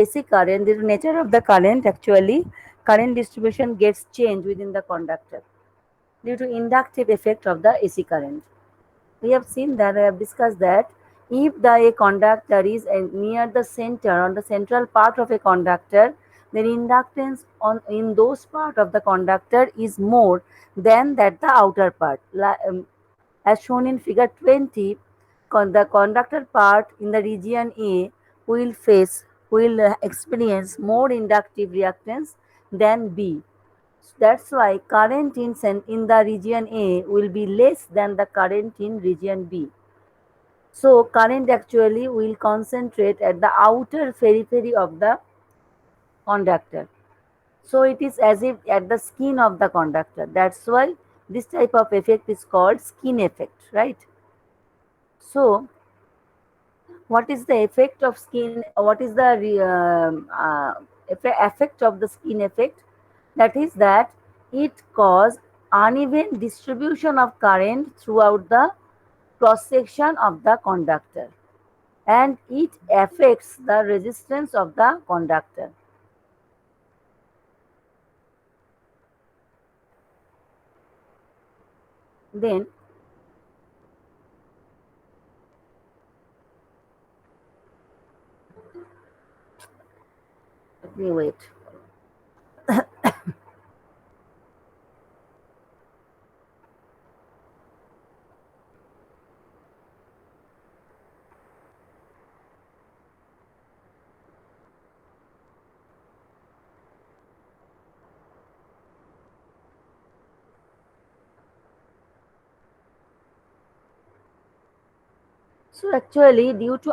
AC current, the nature of the current actually, current distribution gets changed within the conductor due to inductive effect of the AC current. We have seen that, I have discussed that if the a conductor is near the center, on the central part of a conductor, then inductance on in those part of the conductor is more than that the outer part. As shown in figure 20, the conductor part in the region A will experience more inductive reactance than B. That's why current in the region A will be less than the current in region B. So current actually will concentrate at the outer periphery of the conductor. So it is as if at the skin of the conductor. That's why this type of effect is called skin effect, right? So what is the effect of skin? What is the effect of the skin effect? That is that it causes uneven distribution of current throughout the cross section of the conductor, and it affects the resistance of the conductor. Then let me wait. So actually, due to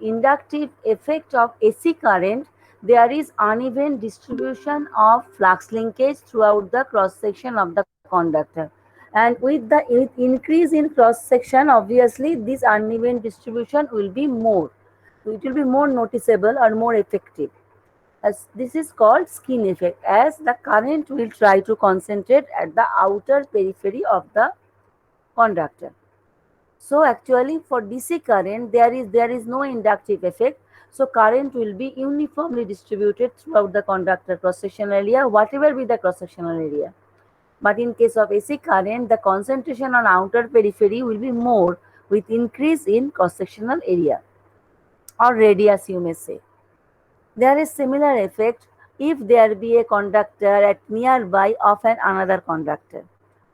inductive effect of AC current, there is uneven distribution of flux linkage throughout the cross section of the conductor. And with increase in cross section, obviously this uneven distribution will be more. It will be more noticeable or more effective. As this is called skin effect, as the current will try to concentrate at the outer periphery of the conductor. So actually for DC current there is no inductive effect. So current will be uniformly distributed throughout the conductor cross sectional area, whatever be the cross sectional area. But in case of AC current, the concentration on outer periphery will be more with increase in cross sectional area or radius, you may say. There is similar effect if there be a conductor at nearby of another conductor.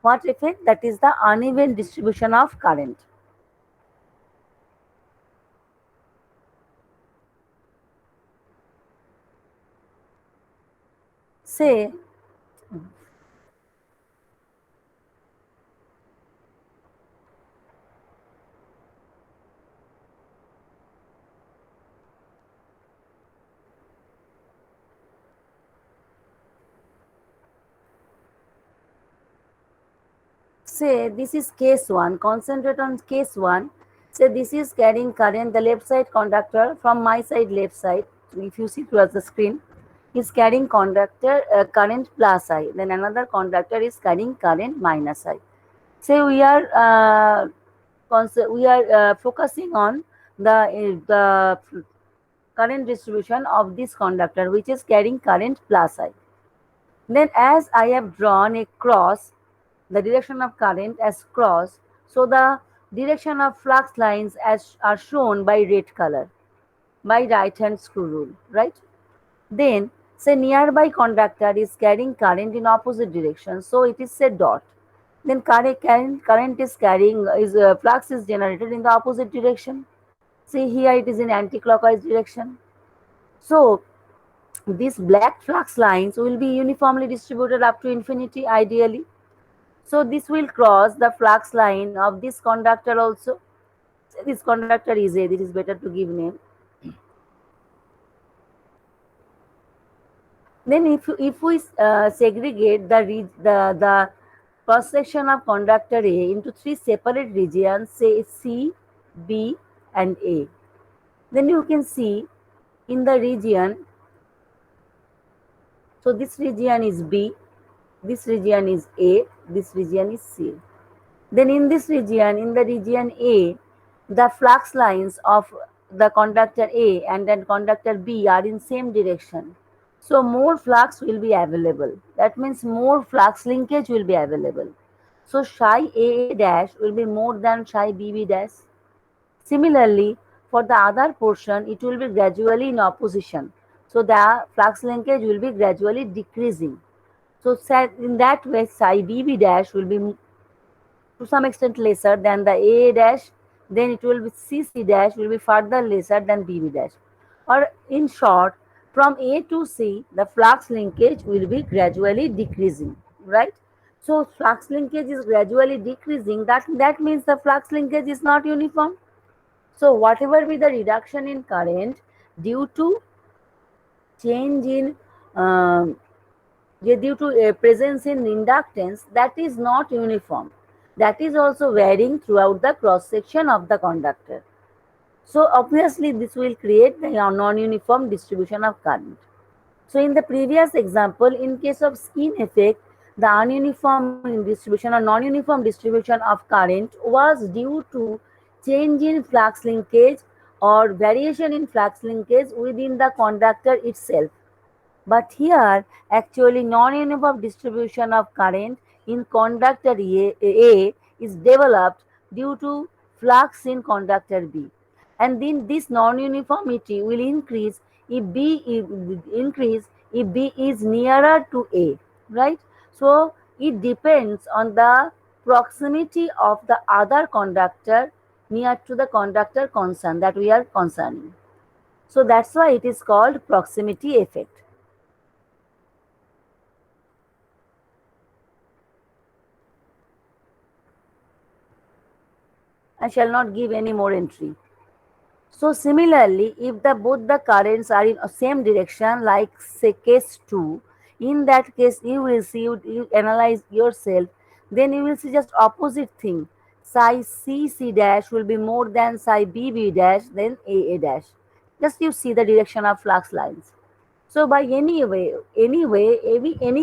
What effect? That is the uneven distribution of current. Say say this is case 1, concentrate on case 1. Say this is carrying current, the left side conductor from my side left side, if you see towards the screen, is carrying conductor current plus I, then another conductor is carrying current minus I. Say we are focusing on the current distribution of this conductor which is carrying current plus I. Then as I have drawn a cross, the direction of current as cross, so the direction of flux lines as are shown by red color, by right hand screw rule, right? Then say nearby conductor is carrying current in opposite direction, so it is say dot. Then current is carrying flux is generated in the opposite direction. See here it is in anti-clockwise direction. So these black flux lines will be uniformly distributed up to infinity ideally. So this will cross the flux line of this conductor also. So this conductor is A, this is better to give name. Then if we segregate the cross section of conductor A into three separate regions, say C, B and A, then you can see in the region, so this region is B, this region is A, this region is C. Then in this region, in the region A, the flux lines of the conductor A and then conductor B are in same direction, so more flux will be available. That means more flux linkage will be available. So psi AA dash will be more than psi BB dash. Similarly, for the other portion, it will be gradually in opposition. So the flux linkage will be gradually decreasing. So in that way, psi BB dash will be to some extent lesser than the AA dash, then it will be CC dash will be further lesser than BB dash. Or in short, from A to C, the flux linkage will be gradually decreasing, right? So flux linkage is gradually decreasing. That means the flux linkage is not uniform. So whatever be the reduction in current due to change in um, due to a presence in inductance, that is not uniform. That is also varying throughout the cross section of the conductor. So obviously this will create the non-uniform distribution of current. So in the previous example, in case of skin effect, the ununiform distribution or non-uniform distribution of current was due to change in flux linkage or variation in flux linkage within the conductor itself. But here, actually non-uniform distribution of current in conductor A is developed due to flux in conductor B. And then this non-uniformity will increase if B is nearer to A, right? So it depends on the proximity of the other conductor near to the conductor concerned that we are concerning. So that's why it is called proximity effect. I shall not give any more entry. So similarly, if the both the currents are in same direction, like say case 2, in that case you will see, you analyze yourself, then you will see just opposite thing. Psi CC dash will be more than psi BB dash, then AA dash. Just you see the direction of flux lines. So by any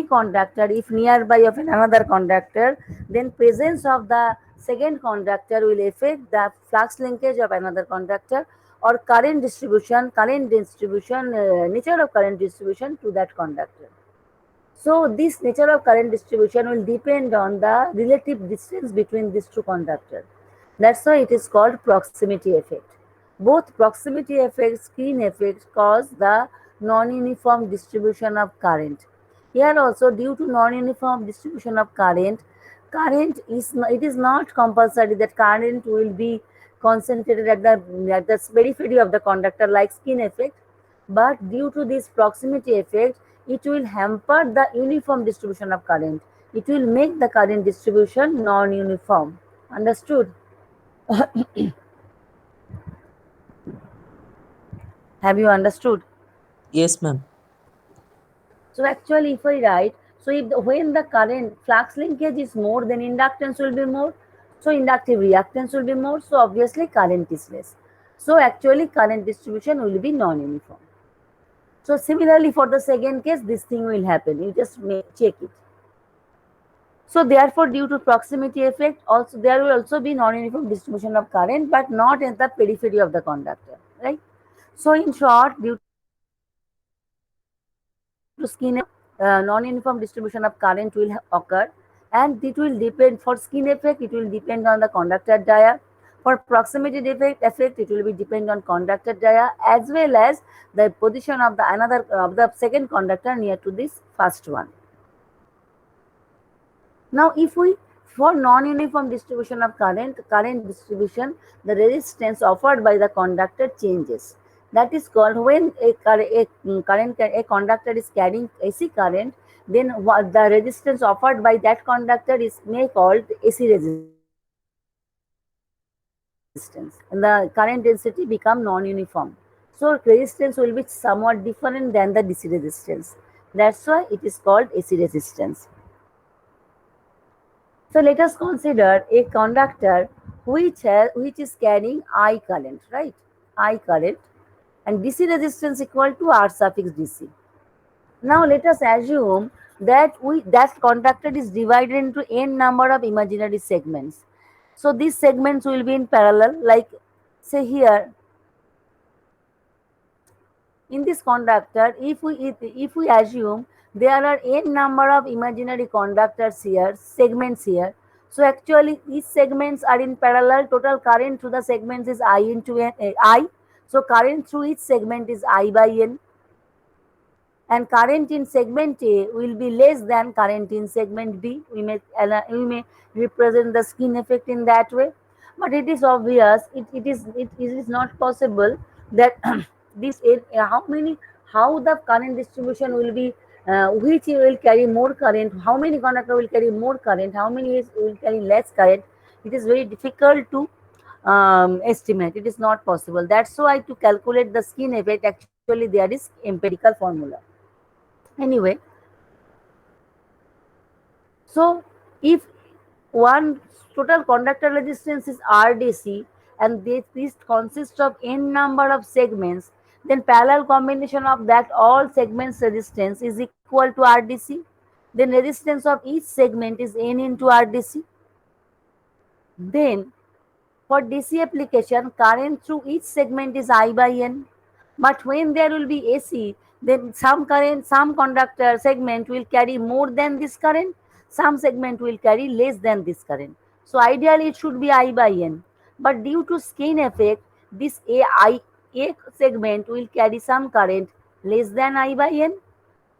conductor, if nearby of another conductor, then presence of the second conductor will affect the flux linkage of another conductor or nature of current distribution to that conductor. So this nature of current distribution will depend on the relative distance between these two conductors. That's why it is called proximity effect. Both proximity effect, screen effect cause the non-uniform distribution of current. Here also due to non-uniform distribution of current is it is not compulsory that current will be concentrated at the periphery of the conductor like skin effect, but due to this proximity effect, it will hamper the uniform distribution of current. It will make the current distribution non-uniform. Understood? Have you understood? Yes, ma'am. So actually, if I write, so if when the current flux linkage is more, then inductance will be more. So inductive reactance will be more. So obviously, current is less. So actually, current distribution will be non-uniform. So similarly, for the second case, this thing will happen. You just check it. So therefore, due to proximity effect, also there will also be non-uniform distribution of current, but not in the periphery of the conductor, right? So in short, due to skin effect, non-uniform distribution of current will occur, and it will depend for skin effect. It will depend on the conductor dia. For proximity effect, it will be depend on conductor dia as well as the position of the second conductor near to this first one. Now, if we for non-uniform distribution of current distribution, the resistance offered by the conductor changes. That is called when a conductor is carrying AC current, then what the resistance offered by that conductor is may called AC resistance, and the current density become non-uniform. So resistance will be somewhat different than the DC resistance. That's why it is called AC resistance. So let us consider a conductor which is carrying I current, right? I current, and DC resistance equal to R suffix DC. Now let us assume that conductor is divided into n number of imaginary segments. So these segments will be in parallel, like say here in this conductor, if we assume there are n number of imaginary conductors here, segments here, so actually each segments are in parallel. Total current through the segments is I into n, I. So current through each segment is I by n, and current in segment A will be less than current in segment B. We may represent the skin effect in that way, but it is obvious it is not possible that this how many, how the current distribution will be, which will carry more current, how many conductor will carry more current, how many will carry less current. It is very difficult to estimate. It is not possible. That's why to calculate the skin effect, actually there is empirical formula. Anyway, so if one total conductor resistance is RDC and this consists of n number of segments, then parallel combination of that all segments resistance is equal to RDC. Then resistance of each segment is n into RDC. Then for DC application, current through each segment is I by N. But when there will be AC, then some current, some conductor segment will carry more than this current, some segment will carry less than this current. So ideally it should be I by N. But due to skein effect, this A segment will carry some current less than I by N,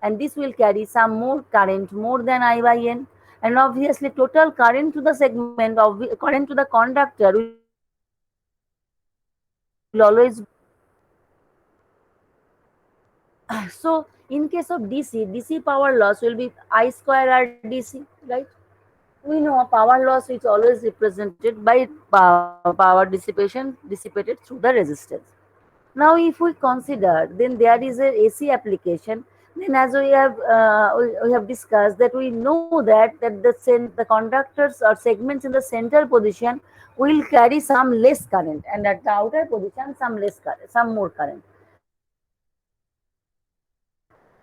and this will carry some more current more than I by N. And obviously total current to the segment of current to the conductor will always be I by N. So in case of DC power loss will be I square R DC, right? We know a power loss is always represented by power dissipation dissipated through the resistance. Now, if we consider, then there is a AC application. Then, as we have discussed, that we know that the conductors or segments in the center position will carry some less current, and at the outer position some less current, some more current.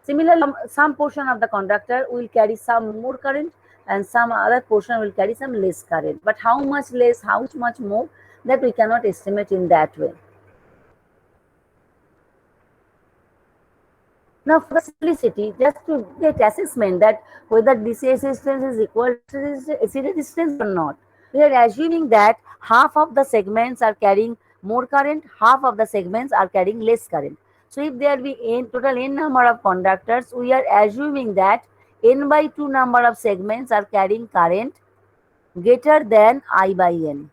Similarly, some portion of the conductor will carry some more current, and some other portion will carry some less current. But how much less, how much more, that we cannot estimate in that way. Now, for the simplicity, just to get assessment that whether DC resistance is equal to AC resistance or not, we are assuming that half of the segments are carrying more current, half of the segments are carrying less current. So, if there be n total n number of conductors, we are assuming that n by 2 number of segments are carrying current greater than I by n,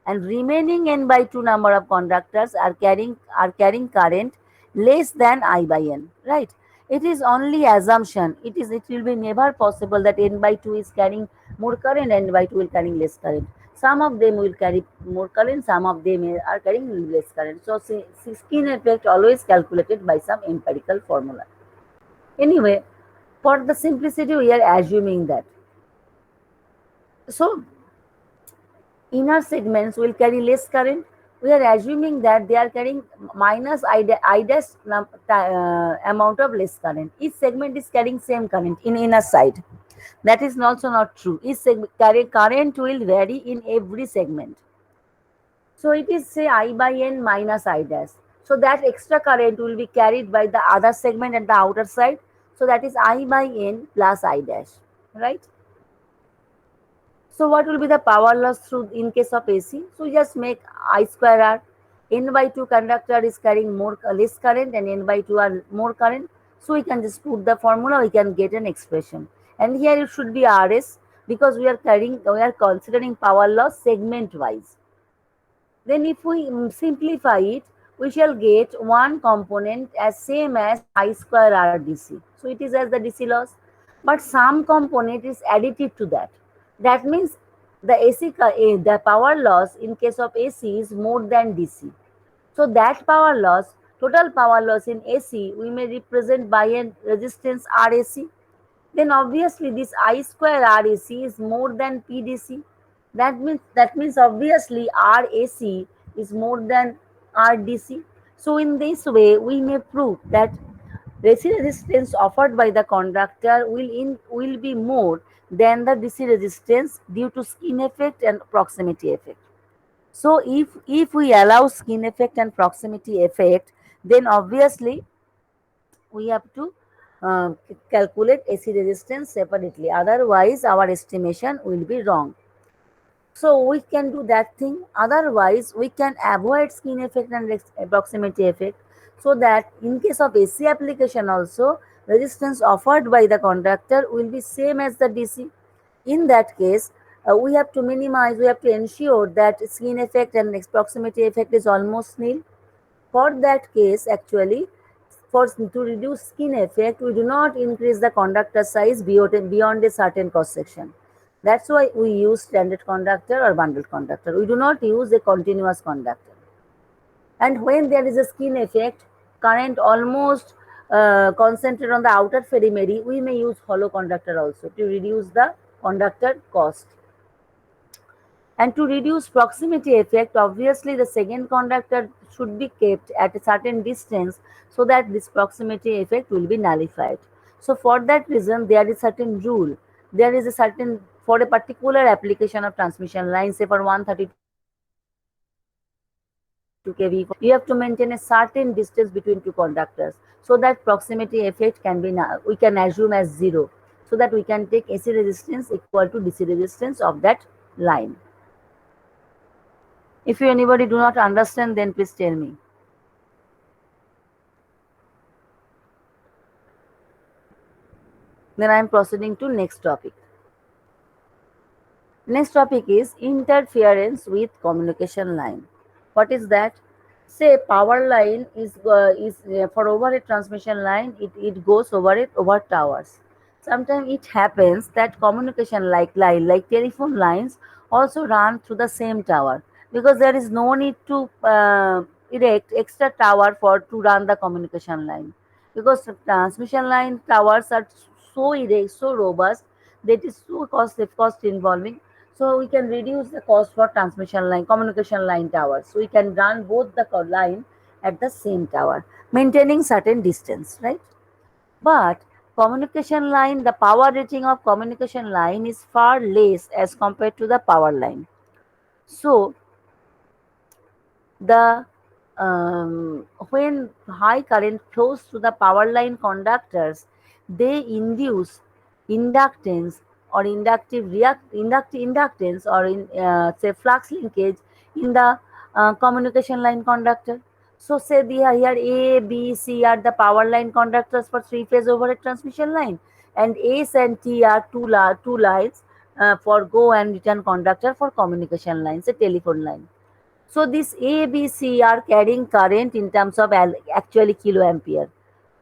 and remaining n by 2 number of conductors are carrying current less than I by n, right? It is only assumption. It will be never possible that n by 2 is carrying more current, n by 2 will carrying less current. Some of them will carry more current, some of them are carrying less current. So skin effect always calculated by some empirical formula. Anyway, for the simplicity we are assuming that. So inner segments will carry less current. We are assuming that they are carrying minus I dash amount of less current. Each segment is carrying same current in inner side. That is also not true. Each current will vary in every segment. So it is say I by n minus I dash. So that extra current will be carried by the other segment at the outer side. So that is I by n plus I dash, right? So what will be the power loss through in case of AC? So just make I square R. N by 2 conductor is carrying more less current and N by 2 are more current. So we can just put the formula, we can get an expression. And here it should be RS because we are considering power loss segment wise. Then if we simplify it, we shall get one component as same as I square R DC. So it is as the DC loss, but some component is additive to that. That means the power loss in case of AC is more than DC. So that power loss, total power loss in AC, we may represent by a resistance RAC. Then obviously this I square RAC is more than PDC. That means obviously RAC is more than RDC. So in this way, we may prove that resistance offered by the conductor will be more than the DC resistance due to skin effect and proximity effect. So if we allow skin effect and proximity effect, then obviously we have to calculate AC resistance separately. Otherwise, our estimation will be wrong. So we can do that thing. Otherwise, we can avoid skin effect and proximity effect, so that in case of AC application also, resistance offered by the conductor will be same as the DC. In that case, we have to minimize, we have to ensure that skin effect and proximity effect is almost nil. For that case, actually, to reduce skin effect, we do not increase the conductor size beyond a certain cross section. That's why we use standard conductor or bundled conductor. We do not use a continuous conductor. And when there is a skin effect, current almost concentrated on the outer periphery, we may use hollow conductor also to reduce the conductor cost. And to reduce proximity effect, obviously the second conductor should be kept at a certain distance, so that this proximity effect will be nullified. So for that reason, there is certain rule. There is a certain, for a particular application of transmission line, say for 132 kV, for 220 kV, you have to maintain a certain distance between two conductors, so that proximity effect can be, we can assume as zero, so that we can take AC resistance equal to DC resistance of that line. If you anybody do not understand, then please tell me. Then I am proceeding to next topic. Next topic is interference with communication line. What is that? Say power line is for overhead transmission line. It goes over towers. Sometimes it happens that communication like telephone lines also run through the same tower, because there is no need to erect extra tower for to run the communication line, because transmission line towers are so erect, so robust, that is so cost involving. So we can reduce the cost for transmission line, communication line towers. So we can run both the line at the same tower, maintaining certain distance, right? But communication line, the power rating of communication line is far less as compared to the power line. So the when high current flows through the power line conductors, they induce inductance or inductance, or in say flux linkage in the communication line conductor. So say here A, B, C are the power line conductors for three-phase overhead transmission line, and S and T are two lines for go and return conductor for communication lines, a telephone line. So this A, B, C are carrying current in terms of actually kiloampere,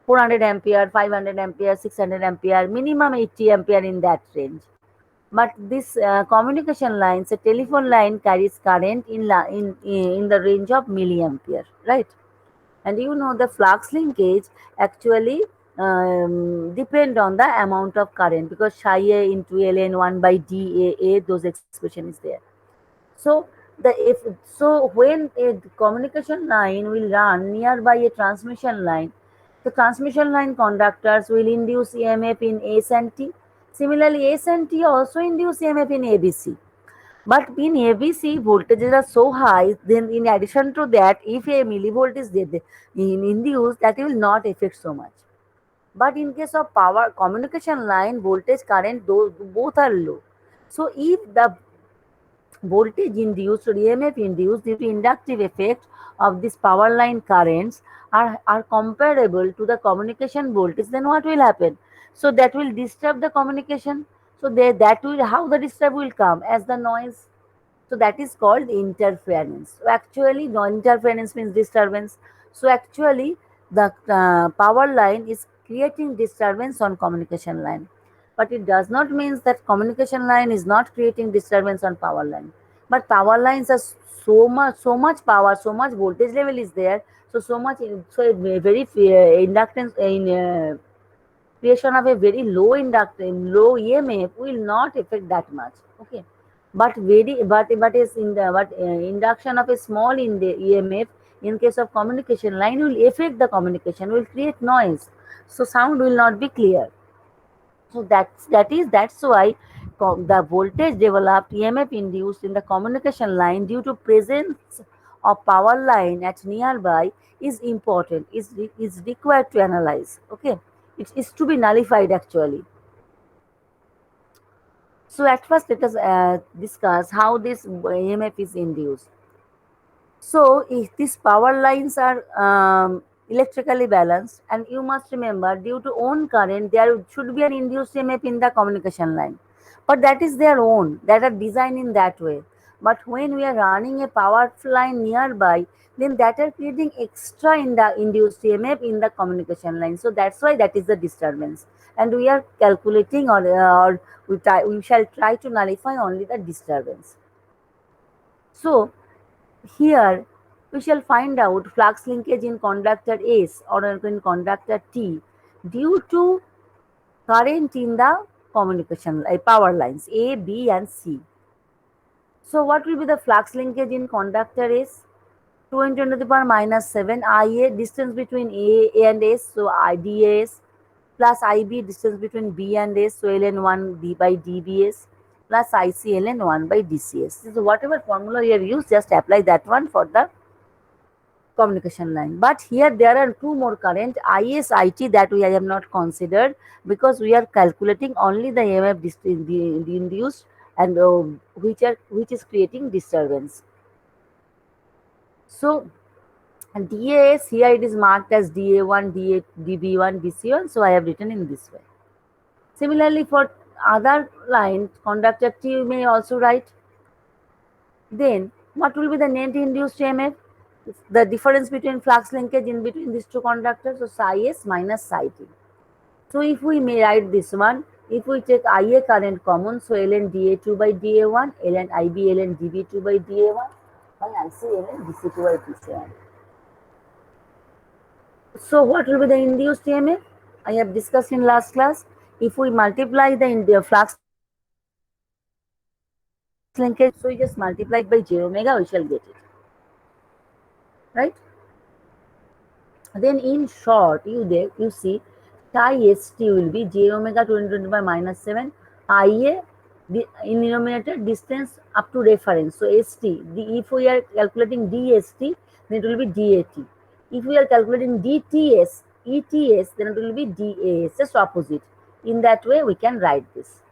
400 ampere, 500 ampere, 600 ampere, minimum 80 ampere in that range. But this communication lines, a telephone line carries current in the range of milliampere, right? And you know the flux linkage actually depend on the amount of current, because psi A into ln 1 by dAA, those expression is there. So when a communication line will run nearby a transmission line, the transmission line conductors will induce EMF in S and T. Similarly, S and T also induce EMF in ABC. But in ABC, voltages are so high, then in addition to that, if a millivolt is induced, that will not affect so much. But in case of power communication line, voltage current, those both are low. So if the voltage induced or EMF induced due to inductive effect of this power line currents are comparable to the communication voltage, then what will happen? So that will disturb the communication. So that will, how the disturb will come as the noise. So that is called interference. So actually, non-interference means disturbance. So actually, the power line is creating disturbance on communication line. But it does not mean that communication line is not creating disturbance on power line. But power lines are so much power, so much voltage level is there. So much, so a very inductance in creation of a very low inductance, low EMF will not affect that much. Okay, but is in the induction of a small in the EMF in case of communication line will affect the communication, will create noise. So sound will not be clear. So that's why the voltage developed EMF induced in the communication line due to presence of power line at nearby is important, is required to analyze. Okay, it is to be nullified actually. So at first let us discuss how this EMF is induced. So if these power lines are electrically balanced, and you must remember, due to own current, there should be an induced EMF in the communication line. But that is their own, that are designed in that way. But when we are running a power line nearby, then that are creating extra in the induced EMF in the communication line. So that's why that is the disturbance. And we are calculating, or we shall try to nullify only the disturbance. So here we shall find out flux linkage in conductor S or in conductor T due to current in the communication power lines A, B and C. So what will be the flux linkage in conductor S? 2 into 10 to the power minus 7 Ia, distance between A and S, so IDAS, plus IB, distance between B and S, so ln1 d by dBs, plus IC ln1 by dCs. So whatever formula you have used, just apply that one for the communication line. But here there are two more current, IS, IT, that we have not considered because we are calculating only the EMF the induced, and which is creating disturbance. So DAS, here it is marked as DA1, DB1, DC1, so I have written in this way. Similarly, for other line, conductor T you may also write. Then what will be the net induced EMF? The difference between flux linkage in between these two conductors, so psi S minus psi T. So if we may write this one, if we take IA current common, so ln DA2 by DA1, ln IB ln DB2 by DA1, by IC ln DC2 by DC1. So what will be the induced EMF? I have discussed in last class. If we multiply the flux linkage, so we just multiply it by j omega, we shall get it. Right? Then in short, you see psi st will be j omega 20 by minus 7 Ia, the in denominator distance up to reference. So st, if we are calculating dst, then it will be dat. If we are calculating dts, ets, then it will be das, just opposite. In that way, we can write this.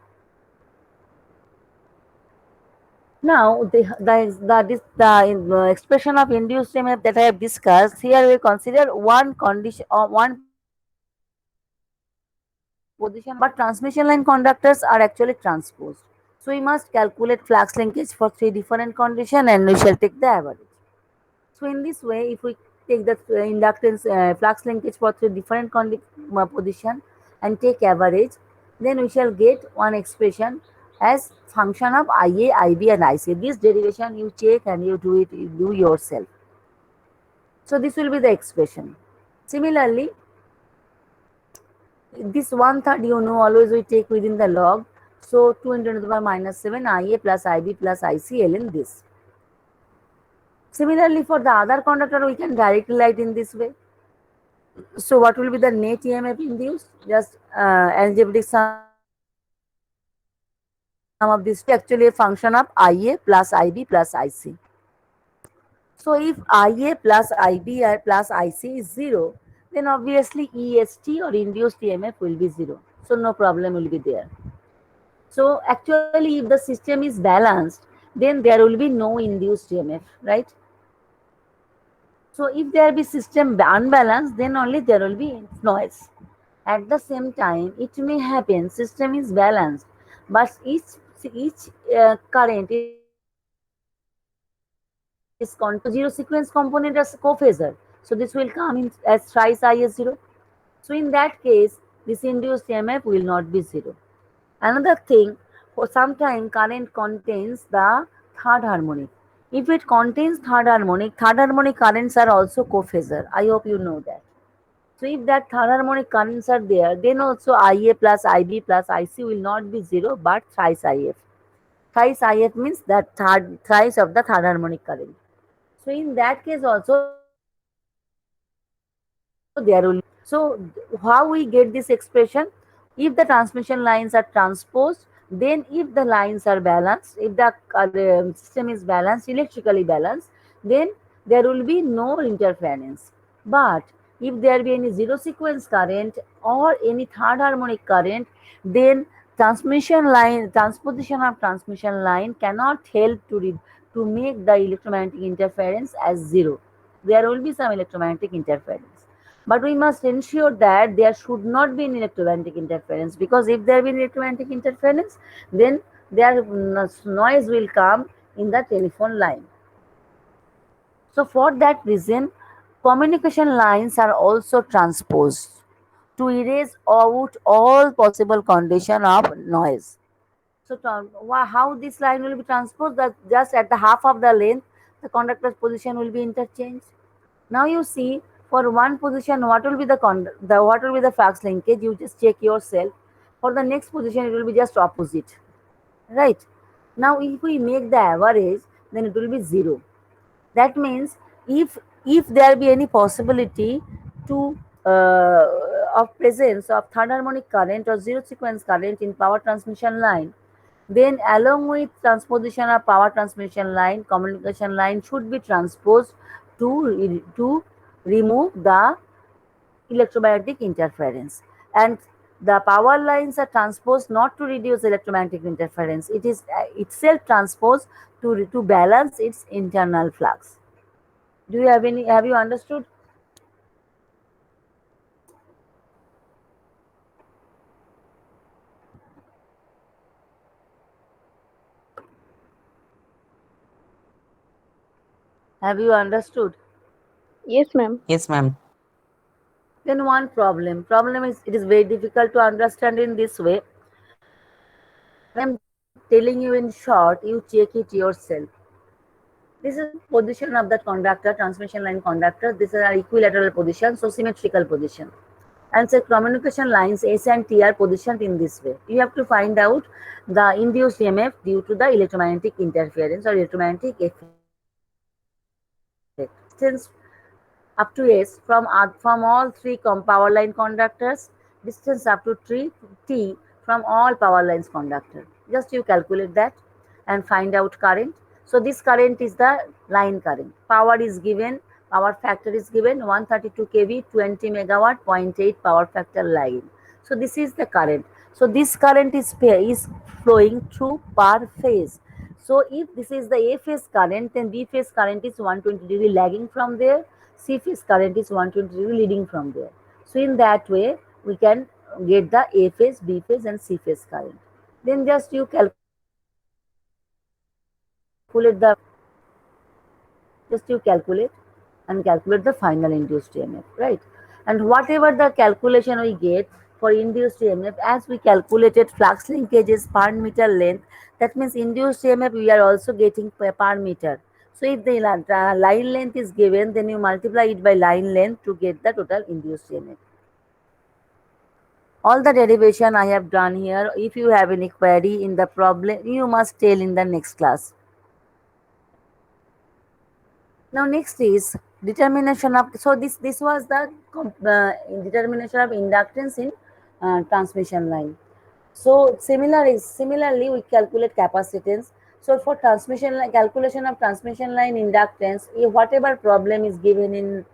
Now, the expression of induced EMF that I have discussed, here we consider one condition or one position, but transmission line conductors are actually transposed. So we must calculate flux linkage for three different conditions and we shall take the average. So in this way, if we take the inductance flux linkage for three different position and take average, then we shall get one expression as function of IA, IB and IC. This derivation you check and you do yourself. So this will be the expression. Similarly, this 1/3 you know always we take within the log. So 2 into 10 to the power minus 7 IA plus IB plus IC ln this. Similarly, for the other conductor, we can directly write in this way. So what will be the net EMF induced? Just algebraic sum of these two, actually a function of IA plus IB plus IC. So if IA plus IB plus IC is 0, then obviously EST or induced EMF will be 0. So no problem will be there. So actually if the system is balanced, then there will be no induced EMF, right? So if there be system unbalanced, then only there will be noise. At the same time, it may happen system is balanced, but each current is zero sequence component as cophasor. So this will come in as thrice IS0. So in that case, this induced EMF will not be 0. Another thing, for some time current contains the third harmonic. If it contains third harmonic currents are also cophasor. I hope you know that. So if that third harmonic currents are there, then also IA plus IB plus IC will not be 0 but thrice IF. Thrice IF means that thrice of the third harmonic current. So in that case also there will. So how we get this expression? If the transmission lines are transposed, then if the lines are balanced, if the system is balanced, electrically balanced, then there will be no interference. But if there be any zero sequence current or any third harmonic current, then transposition of transmission line cannot help to make the electromagnetic interference as zero. There will be some electromagnetic interference. But we must ensure that there should not be any electromagnetic interference, because if there be electromagnetic interference, then their noise will come in the telephone line. So for that reason, communication lines are also transposed to erase out all possible condition of noise. So how this line will be transposed? That just at the half of the length, the conductor's position will be interchanged. Now you see, for one position, what will be what will be the flux linkage? You just check yourself. For the next position, it will be just opposite, right? Now, if we make the average, then it will be zero. That means if there be any possibility to of presence of third harmonic current or zero sequence current in power transmission line, then along with transposition of power transmission line, communication line should be transposed to remove the electromagnetic interference. And the power lines are transposed not to reduce electromagnetic interference, it is itself transposed to balance its internal flux. Do you have you understood? Have you understood? Yes, ma'am. Yes, ma'am. Then one problem is it is very difficult to understand in this way. I am telling you in short, you check it yourself. This is position of that conductor, transmission line conductor. This is our equilateral position, so symmetrical position. And so communication lines S and T are positioned in this way. You have to find out the induced EMF due to the electromagnetic interference or electromagnetic effect. Distance up to S from all three power line conductors, distance up to T from all power lines conductor. Just you calculate that and find out current. So this current is the line current. Power is given, power factor is given 132 kV, 20 megawatt, 0.8 power factor line. So this is the current. So this current is flowing through per phase. So if this is the A phase current, then B phase current is 120 degree lagging from there, C phase current is 120 degree leading from there. So in that way, we can get the A phase, B phase and C phase current. Then just you calculate the just you calculate and calculate the final induced EMF, right? And whatever the calculation we get for induced EMF, as we calculated flux linkages per meter length, that means induced EMF we are also getting per meter. So if the line length is given, then you multiply it by line length to get the total induced EMF. All the derivation I have done here. If you have any query in the problem, you must tell in the next class. Now next is determination of, so this was the determination of inductance in transmission line. So similarly we calculate capacitance. So for transmission line, calculation of transmission line inductance, if whatever problem is given in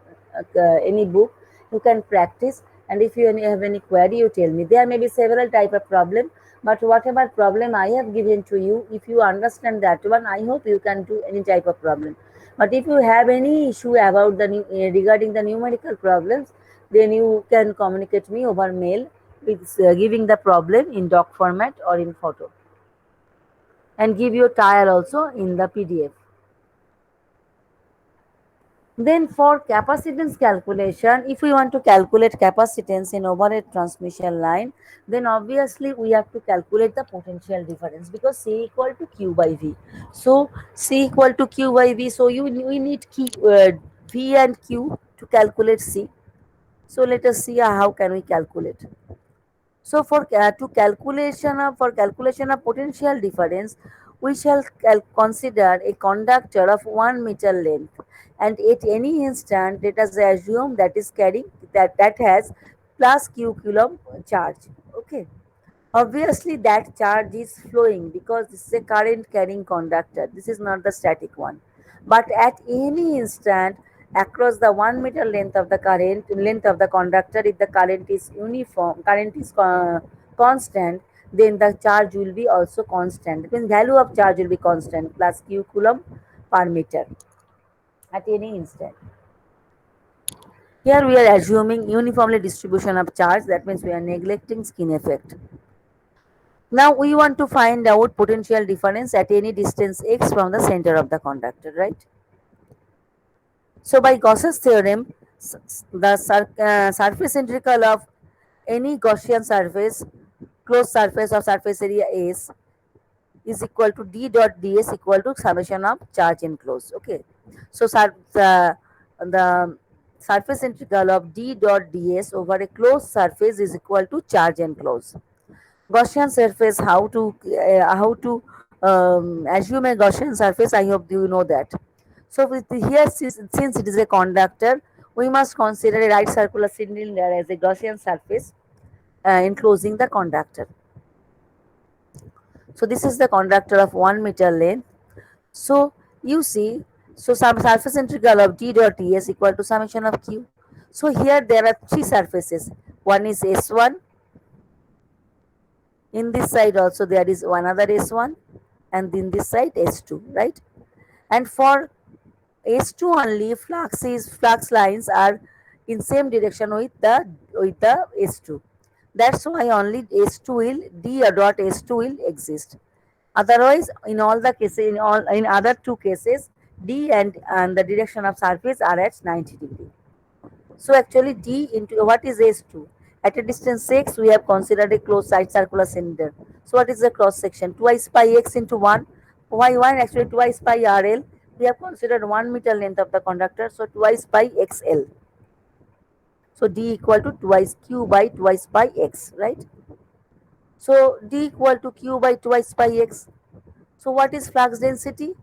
any book, you can practice, and if you have any query, you tell me. There may be several type of problem, but whatever problem I have given to you, if you understand that one, I hope you can do any type of problem. But if you have any issue about the regarding the numerical problems, then you can communicate me over mail with giving the problem in doc format or in photo, and give your tire also in the PDF. Then for capacitance calculation, if we want to calculate capacitance in overhead transmission line, then obviously we have to calculate the potential difference, because C equal to Q by V. So C equal to Q by V. So we need V and Q to calculate C. So let us see how can we calculate. So for calculation of potential difference, we shall consider a conductor of 1 meter length, and at any instant let us assume that is carrying that has plus q coulomb charge. Okay. Obviously that charge is flowing because this is a current carrying conductor. This is not the static one. but at any instant across the 1 meter length of the conductor, if the current is constant, then the charge will be also constant. It means value of charge will be constant plus q coulomb per meter at any instant. Here we are assuming uniformly distribution of charge, that means we are neglecting skin effect. Now we want to find out potential difference at any distance x from the center of the conductor, right? So by Gauss's theorem, the surface integral of any Gaussian surface, closed surface of surface area S, is equal to d dot ds equal to summation of charge enclosed. Okay, so the surface integral of d dot ds over a closed surface is equal to charge enclosed. Gaussian surface, how to assume a Gaussian surface, I hope you know that. So with here, since it is a conductor, we must consider a right circular cylinder as a Gaussian surface enclosing the conductor. So this is the conductor of 1 meter length. So you see, so some surface integral of d dot ds equal to summation of q. So here there are three surfaces. One is S1. In this side also there is one other S1, and in this side S2, right? And for S2 only, flux lines are in same direction with the S2. That's why only S2 will D dot S2 will exist. Otherwise, in all the cases, in other two cases, D and the direction of surface are at 90 degree. So actually D into what is S2? At a distance x, we have considered a closed side circular cylinder. So what is the cross section? Twice pi x into 1. Why 1? Actually twice pi RL. We have considered 1 meter length of the conductor. So twice pi XL. So D equal to twice Q by twice pi x, right? So D equal to Q by twice pi x. So what is flux density?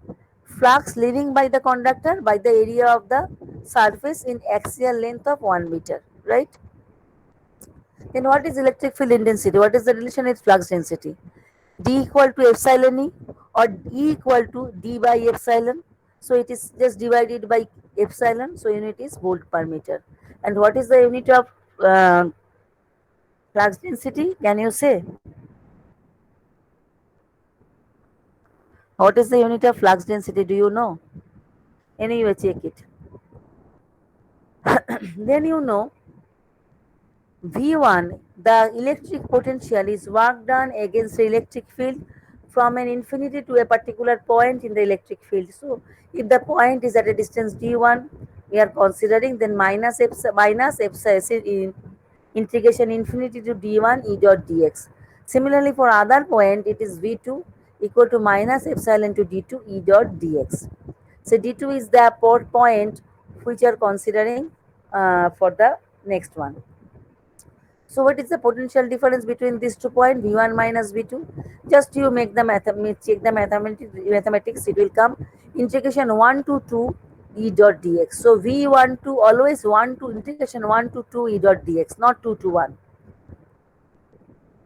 Flux leaving by the conductor by the area of the surface in axial length of 1 meter, right? Then what is electric field intensity? What is the relation with flux density? D equal to epsilon E or E equal to D by epsilon. So it is just divided by epsilon. So unit is volt per meter. And what is the unit of flux density? Can you say? What is the unit of flux density? Do you know? Anyway, check it. Then you know V1, the electric potential is work done against the electric field from an infinity to a particular point in the electric field. So, if the point is at a distance d1, we are considering then minus epsilon in integration infinity to d1 e dot dx. Similarly, for other point, it is v2 equal to minus epsilon to d2 e dot dx. So, d2 is the port point which are considering for the next one. So what is the potential difference between these 2 points, V1 minus V2? Just you make the check the mathematics, it will come integration 1 to 2 E dot dx. So V1 to always 1 to integration 1 to 2 E dot dx, not 2 to 1.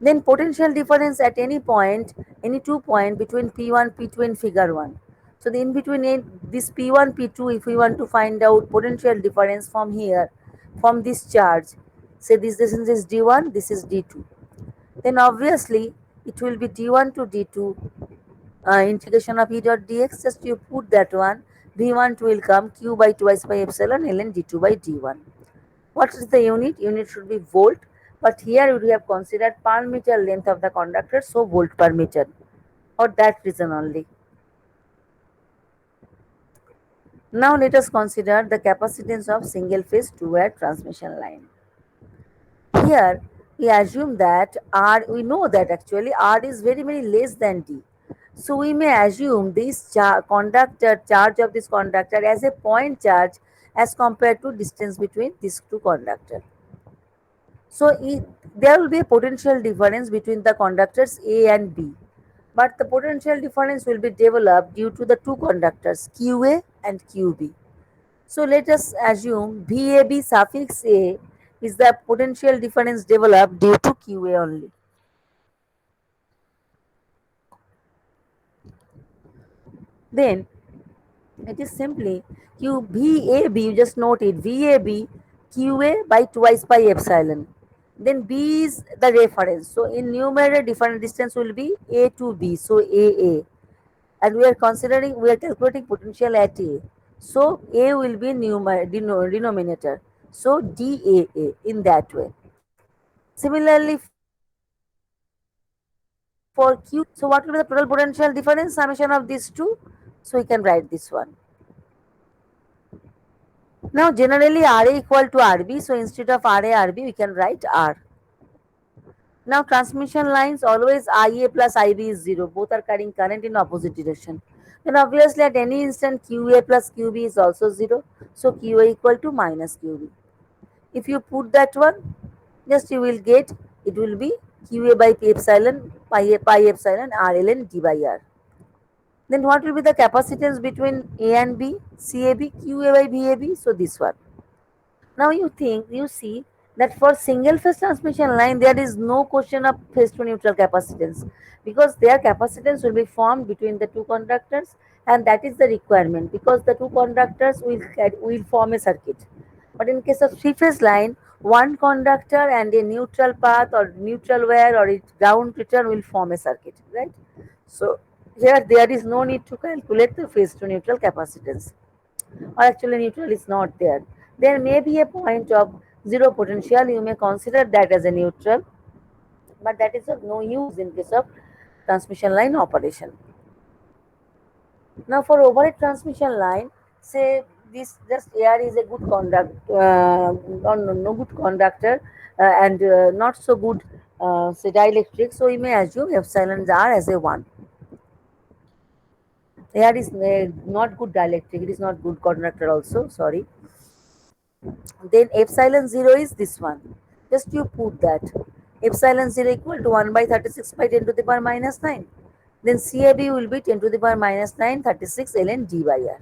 Then potential difference at any point, any 2 point between P1, P2 in figure 1. So the in between this P1, P2, if we want to find out potential difference from here, from this charge, say this distance is D1, this is D2. Then obviously it will be D1 to D2 integration of E dot dx, just you put that one, V1 will come Q by twice by epsilon ln D2 by D1. What is the unit? Unit should be volt, but here we have considered per meter length of the conductor, so volt per meter, for that reason only. Now let us consider the capacitance of single phase two-wire transmission line. Here we assume that R, we know that actually R is very less than D. So we may assume this conductor charge of this conductor as a point charge as compared to distance between these two conductors. So there will be a potential difference between the conductors A and B, but the potential difference will be developed due to the two conductors QA and QB. So let us assume VAB suffix A is the potential difference developed due to QA only. Then It is simply Q VAB, you just note it, VAB QA by twice by epsilon. Then B is the reference. So in numerator, different distance will be A to B, so AA. And we are calculating potential at A. So A will be denominator. So DAA in that way. Similarly for QB, so what will be the total potential difference, summation of these two? So we can write this one. Now generally RA equal to RB, so instead of RA RB we can write R. Now transmission lines always IA plus IB is 0, both are carrying current in opposite direction. Then obviously at any instant QA plus QB is also 0, so QA equal to minus QB. If you put that one, just you will get, it will be QA by P epsilon, pi epsilon RLN D by R. Then what will be the capacitance between A and B, CAB, QA by VAB? So this one. Now you see that for single phase transmission line, there is no question of phase to neutral capacitance because their capacitance will be formed between the two conductors, and that is the requirement because the two conductors will form a circuit. But in case of three phase line, one conductor and a neutral path or neutral wire or its ground return will form a circuit, right? So here there is no need to calculate the phase to neutral capacitance, or actually neutral is not there. There may be a point of zero potential, you may consider that as a neutral, but that is of no use in case of transmission line operation. Now for overhead transmission line, say this just air is a good no good conductor and not so good say dielectric, so we may assume epsilon r as a 1. Air is not good dielectric, it is not good conductor also, sorry. Then epsilon 0 is this one. Just you put that. Epsilon 0 equal to 1 by 36 by 10 to the power minus 9. Then CAB will be 10 to the power minus 9, 36 ln d by r.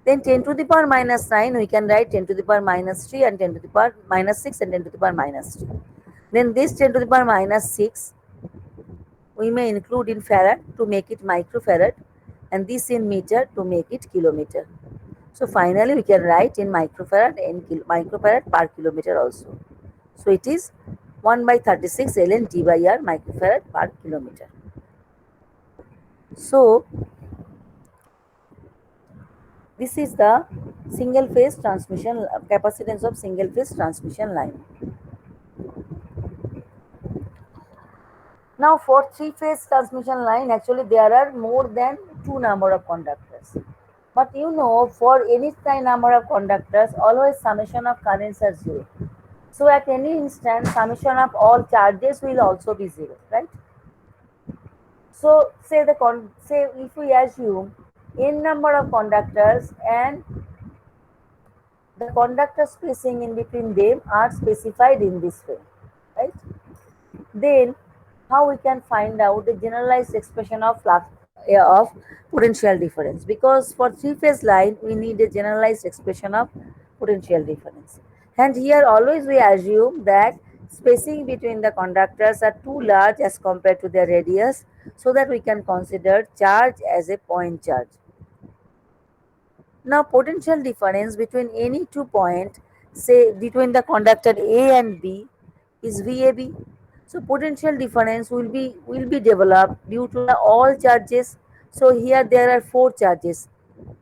Then 10 to the power minus 9, we can write 10 to the power minus 3 and 10 to the power minus 6 and 10 to the power minus 3. Then this 10 to the power minus 6, we may include in farad to make it microfarad, and this in meter to make it kilometer. So finally we can write in microfarad and microfarad per kilometer also. So it is 1 by 36 ln d by r microfarad per kilometer. So this is the single phase transmission capacitance of single phase transmission line. Now for three phase transmission line, actually there are more than two number of conductors. But you know, for any number of conductors, always summation of currents are 0. So at any instant, summation of all charges will also be 0, right? So say if we assume n number of conductors and the conductor spacing in between them are specified in this way, right? Then how we can find out the generalized expression of flux of potential difference, because for three phase line we need a generalized expression of potential difference, and here always we assume that spacing between the conductors are too large as compared to their radius, so that we can consider charge as a point charge. Now potential difference between any 2 points, say between the conductor A and B, is VAB. So potential difference will be developed due to the all charges. So here there are four charges: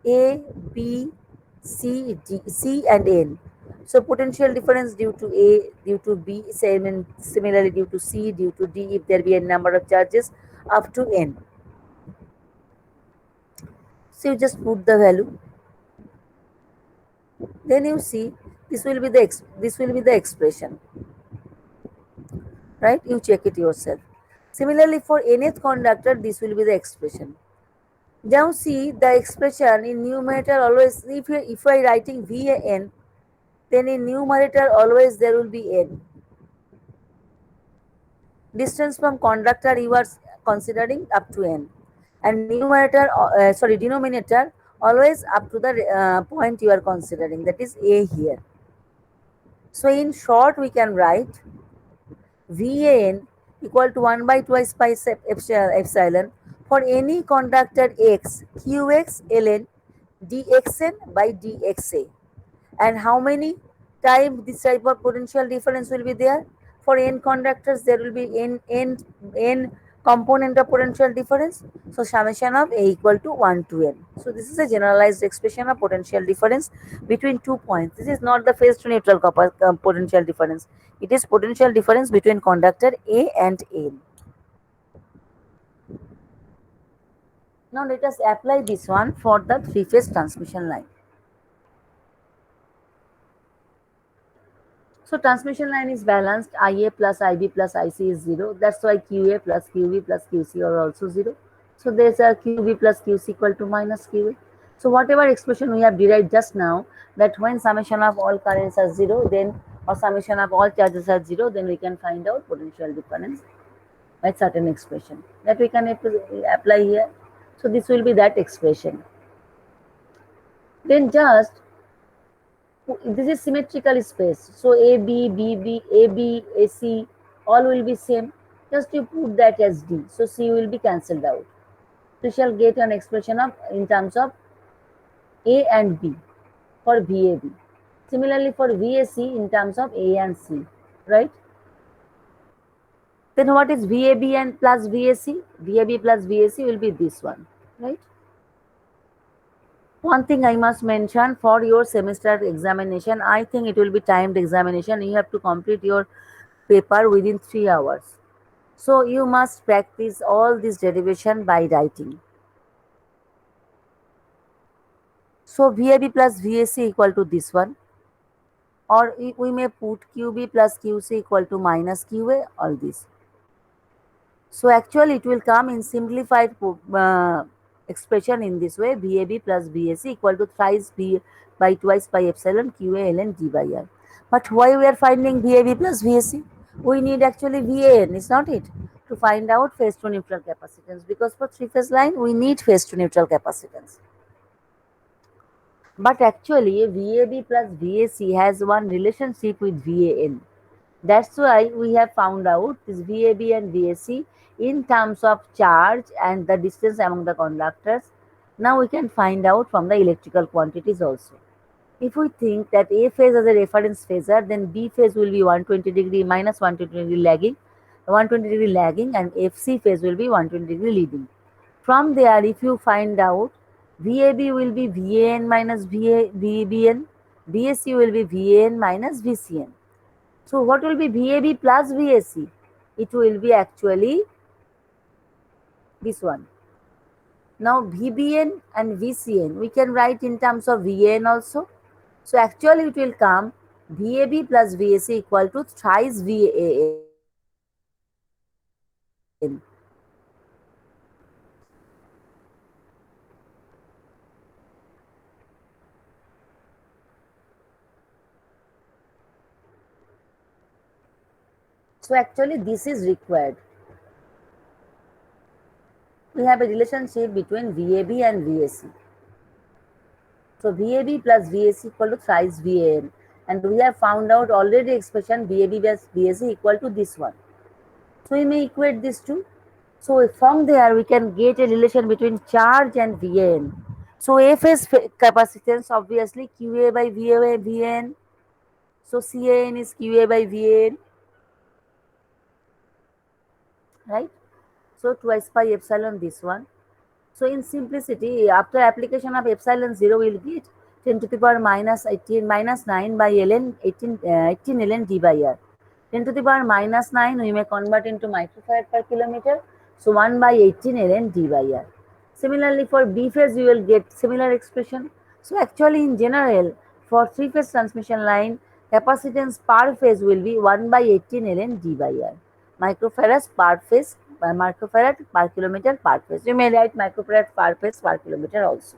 A, B, C, D, C and N. So potential difference due to A, due to B, similarly due to C, due to D, if there be a number of charges up to N. So you just put the value. Then you see this will be the expression, right? You check it yourself. Similarly for nth conductor, this will be the expression. Now see the expression in numerator always, if I writing VAN, then in numerator always there will be n. Distance from conductor you are considering up to n, and denominator always up to the point you are considering, that is A here. So in short we can write VAN equal to 1 by twice pi epsilon for any conductor X, QX ln dxn by dxa. And how many times this type of potential difference will be there? For n conductors, there will be n component of potential difference. So summation of A equal to 1 to n. So this is a generalized expression of potential difference between 2 points. This is not the phase to neutral potential difference. It is potential difference between conductor A and n. Now let us apply this one for the three-phase transmission line. So transmission line is balanced. IA plus IB plus IC is 0. That's why QA plus QB plus QC are also 0. So there's a QB plus QC equal to minus QA. So whatever expression we have derived just now, that when summation of all currents are 0, then or summation of all charges are 0, then we can find out potential difference by certain expression that we can apply here. So this will be that expression. Then just this is symmetrical space. So AB, BB, AB, AC, all will be same. Just you put that as D. So C will be cancelled out. We shall get an expression of in terms of A and B for VAB. Similarly for VAC in terms of A and C, right? Then what is VAB and plus VAC? VAB plus VAC will be this one, right? One thing I must mention for your semester examination, I think it will be timed examination. You have to complete your paper within 3 hours. So you must practice all this derivation by writing. So VAB plus VAC equal to this one, or we may put QB plus QC equal to minus QA, all this. So actually it will come in simplified expression in this way: VAB plus VAC equal to thrice B by twice by epsilon QA ln D by R. But why we are finding VAB plus VAC? We need actually VAN, is not it? To find out phase to neutral capacitance, because for three phase line we need phase to neutral capacitance. But actually VAB plus VAC has one relationship with VAN. That's why we have found out this VAB and VAC in terms of charge and the distance among the conductors. Now we can find out from the electrical quantities also. If we think that A phase as a reference phasor, then B phase will be 120 degree minus 120 degree lagging, 120 degree lagging, and FC phase will be 120 degree leading. From there, if you find out, VAB will be VAN minus VBN, VAC will be VAN minus VCN. So what will be VAB plus VAC? It will be actually this one. Now VBN and VCN, we can write in terms of VAN also. So actually it will come VAB plus VAC equal to thrice VAN. So actually this is required. We have a relationship between VAB and VAC. So VAB plus VAC equal to thrice VAN, and we have found out already expression VAB plus VAC equal to this one. So we may equate these two. So from there we can get a relation between charge and VAN. So A phase capacitance obviously QA by VAN. So CAN is QA by VAN, right? So twice pi epsilon this one. So in simplicity, after application of epsilon 0, we will get 10 to the power minus 18 minus 9 by ln 18 ln d by r. 10 to the power minus 9 we may convert into microfarad per kilometer. So 1 by 18 ln d by r. Similarly for B phase we will get similar expression. So actually in general for three phase transmission line, capacitance per phase will be 1 by 18 ln d by r. Microfarads per phase, microfarad per kilometer per phase. You may write microfarad per phase per kilometer also,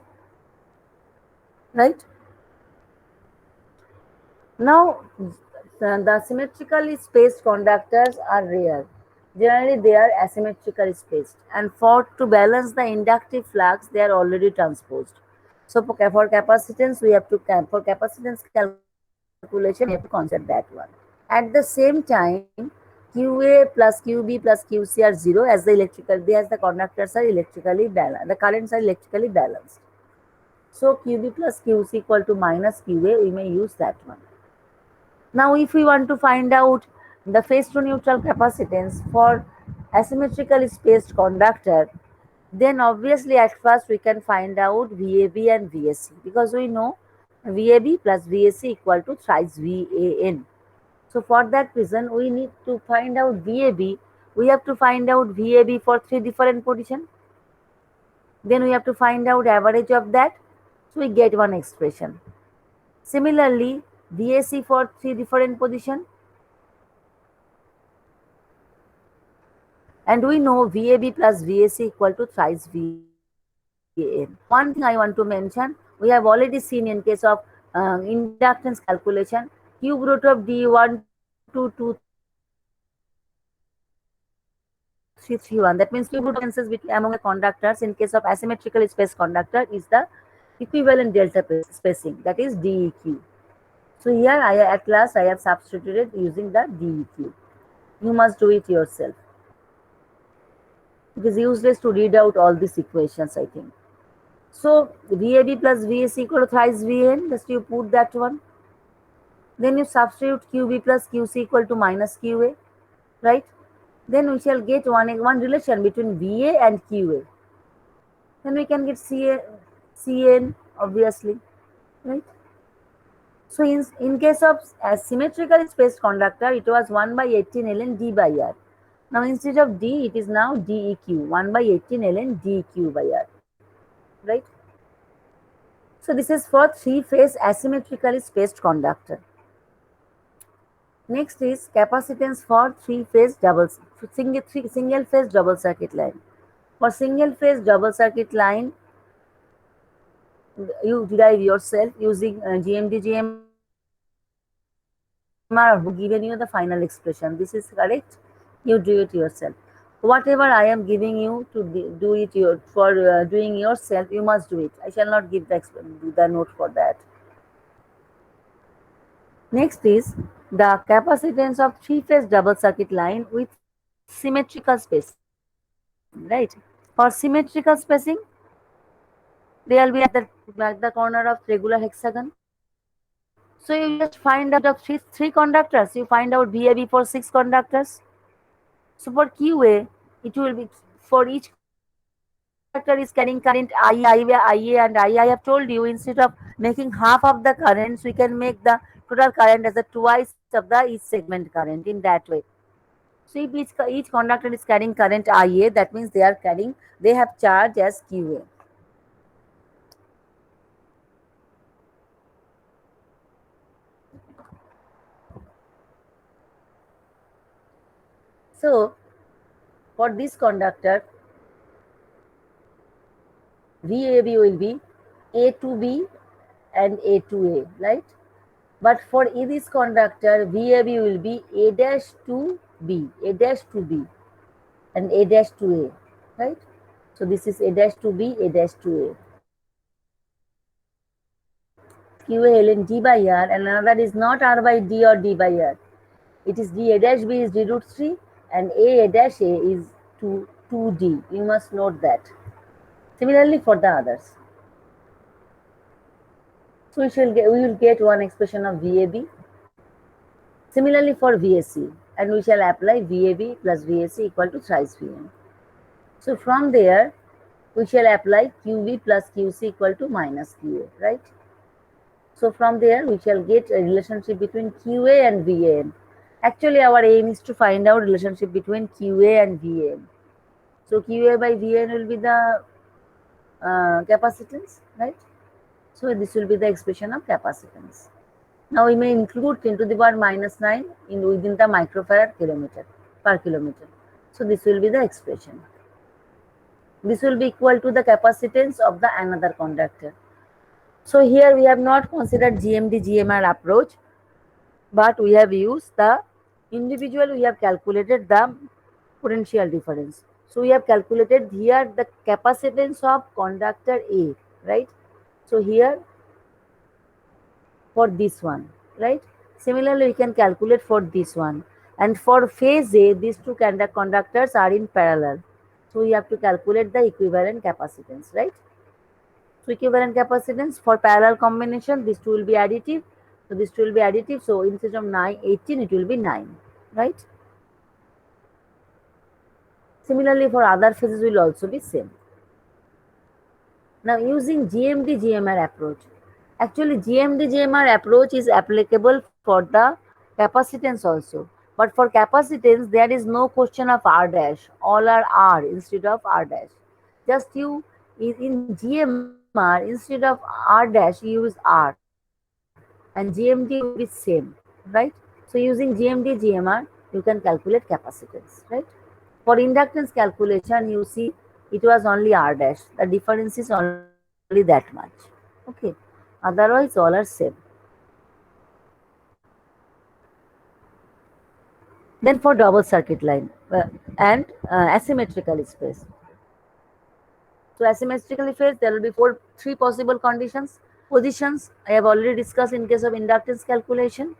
right? Now, the symmetrically spaced conductors are rare. Generally, they are asymmetrically spaced, and for to balance the inductive flux, they are already transposed. So, for capacitance, we have to for capacitance calculation, we have to consider that one. At the same time, QA plus QB plus QC are 0 as the conductors are electrically balanced. The currents are electrically balanced. So QB plus QC equal to minus QA, we may use that one. Now if we want to find out the phase to neutral capacitance for asymmetrical spaced conductor, then obviously at first we can find out VAB and VSC, because we know VAB plus VSC equal to thrice VAN. So for that reason we need to find out VAB. We have to find out VAB for three different positions. Then we have to find out average of that. So we get one expression. Similarly, VAC for three different positions. And we know VAB plus VAC equal to thrice VAN. One thing I want to mention, we have already seen in case of inductance calculation, cube root of D1, 2, 2, 3, 3, 1. That means cube root of differences between among the conductors in case of asymmetrical space conductor is the equivalent delta spacing, that is DEQ. So here at last I have substituted using the DEQ. You must do it yourself. It is useless to read out all these equations, I think. So VAB plus VAC equal to thrice VAN, just you put that one. Then you substitute QB plus QC equal to minus QA, right? Then we shall get one relation between VA and QA. Then we can get CN obviously, right? So in case of symmetrical spaced conductor, it was 1 by 18 ln D by R. Now instead of D, it is now DEQ, 1 by 18 ln DEQ by R, right? So this is for three-phase asymmetrically spaced conductor. Next is capacitance for single phase double circuit line. For single phase double circuit line, you derive yourself using GMD, GMR, who given you the final expression. This is correct. You do it yourself. Whatever I am giving you to do it doing yourself, you must do it. I shall not give the note for that. Next is the capacitance of three-phase double circuit line with symmetrical spacing, right? For symmetrical spacing, they will be at the corner of regular hexagon. So you just find out of three conductors, you find out VAB for 6 conductors. So for QA, it will be for each conductor is carrying current IA and I have told you, instead of making half of the currents, we can make the total current as a twice of the each segment current in that way. So if each conductor is carrying current IA, that means they have charge as QA. So for this conductor, VAB will be A to B and A to A, right? But for this conductor, VAB will be A dash to B, A dash to B, and A dash to A, right? So this is A dash to B, A dash to A. QA ln D by R, and another is not R by D or D by R. It is D A dash B is D root 3, and A dash A is 2D. You must note that. Similarly for the others. So we will get one expression of VAB. Similarly for VSC, and we shall apply VAB plus VSC equal to thrice VN. So from there, we shall apply QV plus QC equal to minus QA, right? So from there, we shall get a relationship between QA and VAN. Actually, our aim is to find out relationship between QA and VAN. So QA by VAN will be the capacitance, right? So this will be the expression of capacitance. Now we may include 10 to the power minus 9 within the microfarad per kilometer. So this will be the expression. This will be equal to the capacitance of the another conductor. So here we have not considered GMD GMR approach, but we have used the individual, we have calculated the potential difference. So we have calculated here the capacitance of conductor A, right? So here for this one, right? Similarly, we can calculate for this one. And for phase A, these two conductors are in parallel. So we have to calculate the equivalent capacitance, right? So equivalent capacitance for parallel combination, these two will be additive. So this two will be additive. So instead of 9, 18, it will be 9, right? Similarly, for other phases will also be same. Now using GMD-GMR approach. Actually, GMD-GMR approach is applicable for the capacitance also. But for capacitance, there is no question of R dash. All are R instead of R dash. Just you in GMR instead of R dash, you use R, and GMD will be same, right? So using GMD-GMR, you can calculate capacitance, right? For inductance calculation, you see it was only R dash. The difference is only that much. Okay. Otherwise, all are same. Then for double circuit line and asymmetrical space. So asymmetrical phase, there will be three possible positions. I have already discussed in case of inductance calculation.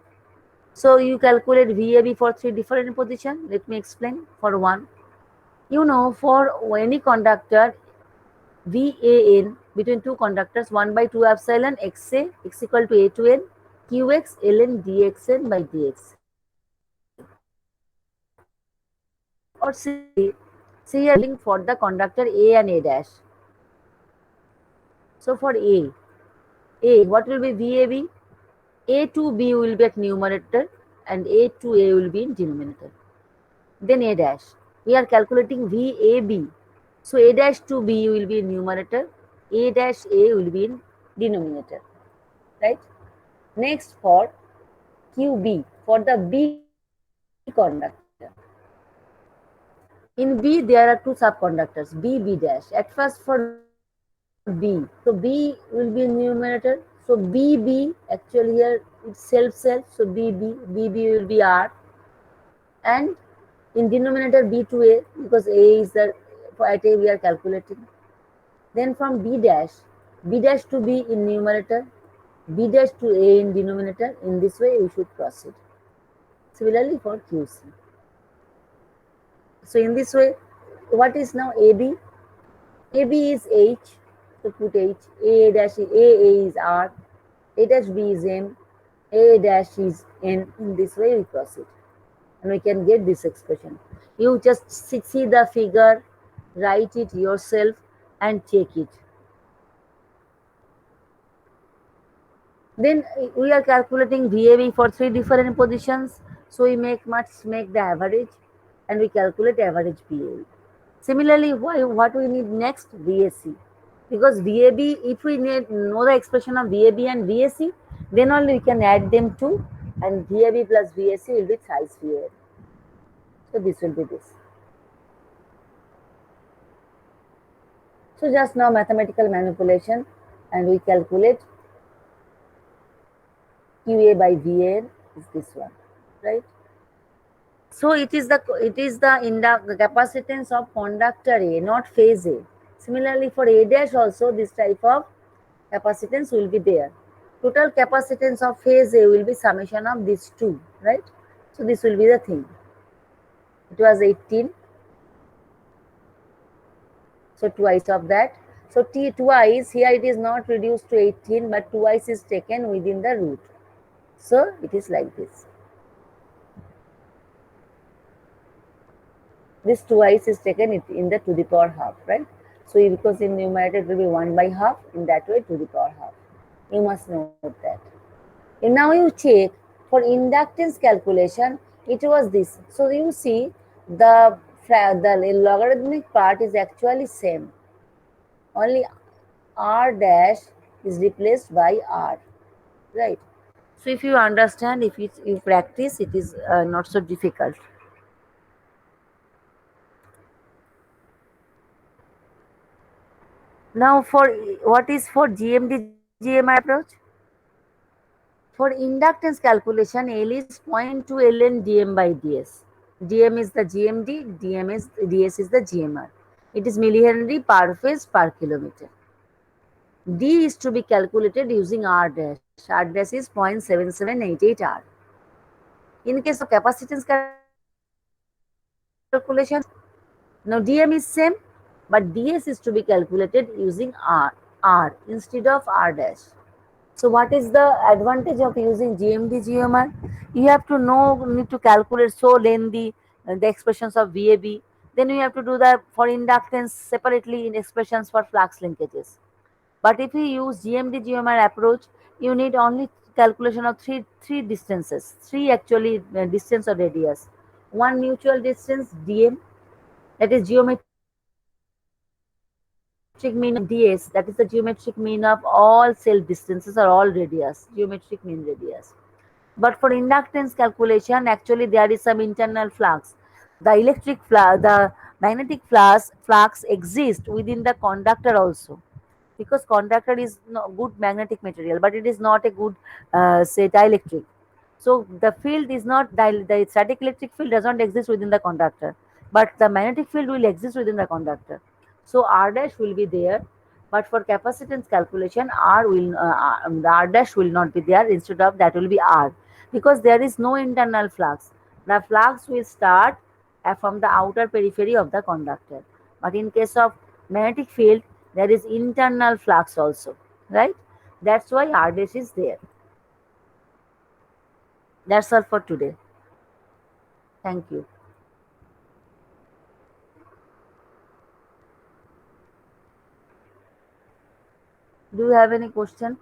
So you calculate VAB for three different positions. Let me explain. For one, for any conductor, VAN between two conductors 1 by 2 epsilon XA x equal to A to N QX ln dxn by dx. Or see here for the conductor A and A dash. So for A what will be VAB? A to B will be at numerator and A to A will be in denominator. Then A dash. We are calculating VAB. So A dash to B will be in numerator, A dash A will be in denominator. Right? Next for QB, for the B conductor. In B there are two subconductors, B, B dash. At first for B, so B will be in numerator. So BB actually here it's self, so BB will be R, and in denominator B to A, because A is the at A we are calculating. Then from B dash to B in numerator, B dash to A in denominator. In this way we should proceed. Similarly for QC. So in this way, what is now AB? AB is H, so put H, A dash is R, A dash B is M, A dash is N. In this way we proceed. And we can get this expression. You just see the figure, write it yourself and check it. Then we are calculating VAB for three different positions. So we make the average and we calculate average VAB. Similarly, what we need next? VAC. Because VAB, if we know the expression of VAB and VAC, then only we can add them to, and VAB plus VAC will be thrice VAB. So this will be this. So just now mathematical manipulation, and we calculate QA by VAN is this one, right? So it is the capacitance of conductor A, not phase A. Similarly for A dash also this type of capacitance will be there. Total capacitance of phase A will be summation of these two, right? So this will be the thing. It was 18. So twice of that. So T twice, here it is not reduced to 18, but twice is taken within the root. So it is like this. This twice is taken in the to the power half, right? So because in numerator it will be 1 by half, in that way to the power half. You must note that. And now you check for inductance calculation, it was this. So you see the logarithmic part is actually same. Only R dash is replaced by R, right? So if you understand, if you practice, it is not so difficult. Now for what is for GMD-GMR approach? For inductance calculation, L is 0.2 ln dm by ds. Dm is the GMD, ds is the GMR. It is millihenry per phase per kilometer. D is to be calculated using R dash. R dash is 0.7788 R. In case of capacitance calculation, now dm is same, but ds is to be calculated using R. R instead of R dash. So what is the advantage of using GMD GMR? You have to know, need to calculate so lengthy the expressions of VAB. Then you have to do that for inductance separately in expressions for flux linkages. But if you use GMD GMR approach, you need only calculation of three distances, three actually distance or radius. One mutual distance DM, that is geometric mean of all cell distances, and DS, that is the geometric mean of all cell distances or all radius, geometric mean radius. But for inductance calculation, actually there is some internal flux. The the magnetic flux exists within the conductor also, because conductor is good magnetic material, but it is not a good say dielectric. So the field is not the static electric field does not exist within the conductor, but the magnetic field will exist within the conductor. So R dash will be there, but for capacitance calculation, the R dash will not be there. Instead of that will be R, because there is no internal flux. The flux will start from the outer periphery of the conductor. But in case of magnetic field, there is internal flux also, right? That's why R dash is there. That's all for today. Thank you. Do you have any question?